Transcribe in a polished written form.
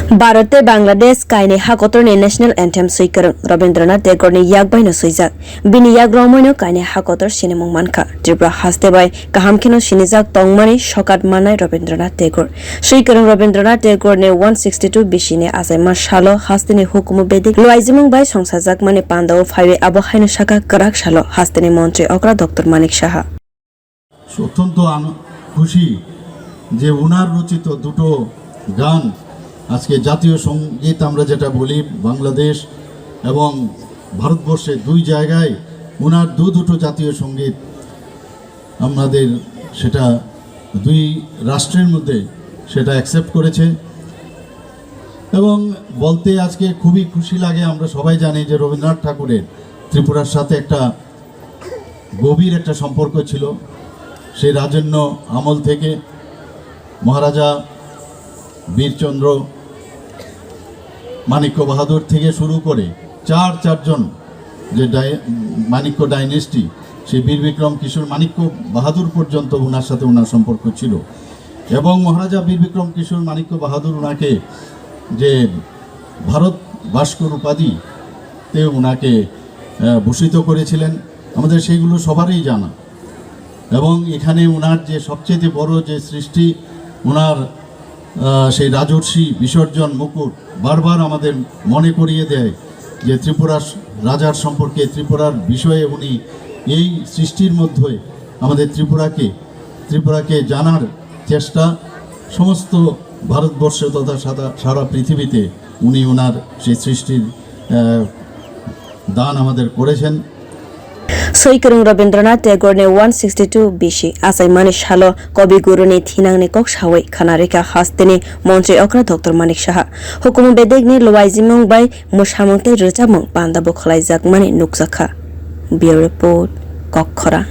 भारते बांग्लादेश कायने हाकतरनि national anthem सैकरं Rabindranath टेगरनि यागबायनो सैजाक बिनि याग रमयनो कायने हाकतर सिनेमं मानखा त्रिपुरा हास्तेबाय गाहामखिनो सिनिजाक तंमानि सकात मानाय रवीन्द्रनाथ टेगर सैकरं रवीन्द्रनाथ टेगरनि 162 बिसिने आसायमा सालो हास्तेनि हुकुम बेदिक लवाइजिमं बाय संसाजाक माने पान्दाव फाइवे आबहायनो शाखा कराक सालो हास्तेनि मन्त्री अकरा डॉक्टर मानिक साहा অত্যন্ত খুশি যে ওনার রচিত দুটো গান আজকে জাতীয় সঙ্গীত আমরা যেটা বলি বাংলাদেশ এবং ভারতবর্ষে দুই জায়গায় ওনার দুটো জাতীয় সঙ্গীত আমাদের সেটা দুই রাষ্ট্রের মধ্যে সেটা অ্যাকসেপ্ট করেছে এবং বলতে আজকে খুবই খুশি লাগে। আমরা সবাই জানি যে রবীন্দ্রনাথ ঠাকুরের ত্রিপুরার সাথে একটা গভীর একটা সম্পর্ক ছিল। সেই রাজন্য আমল থেকে মহারাজা বীরচন্দ্র মানিক্য বাহাদুর থেকে শুরু করে চারজন যে মানিক্য ডাইনেস্টি সেই বীর বিক্রম কিশোর মানিক্য বাহাদুর পর্যন্ত ওনার সাথে ওনার সম্পর্ক ছিল এবং মহারাজা বীর বিক্রম কিশোর মানিক্য বাহাদুর ওনাকে যে ভারত ভাস্কর উপাধিতে ওনাকে ভূষিত করেছিলেন। আমাদের সেইগুলো সবারই জানা এবং এখানে ওনার যে সবচেয়ে বড় যে সৃষ্টি ওনার সেই রাজর্ষি বিসর্জন মুকুট বারবার আমাদের মনে করিয়ে দেয় যে ত্রিপুরার রাজার সম্পর্কে ত্রিপুরার বিষয়ে উনি এই সৃষ্টির মধ্যে আমাদের ত্রিপুরাকে জানার চেষ্টা সমস্ত ভারতবর্ষ তথা সারা পৃথিবীতে উনি ওনার সেই সৃষ্টির দান আমাদের করেছেন। सैकरं रवीन्द्रनाथ टेगरनि 162 बिसि आसायमानि सालो कवि गुरुनि थिनांनि कक सावै खानारेखा हास्तेनि मन्त्री अकरा डॉक्टर मानिक साहा हुकुम बेदेगनि लवाइजिमं बाय मोसामंते रोजामं पान्दाबो खलायजाक माने नुकजाखा। Bureau report ककखरा।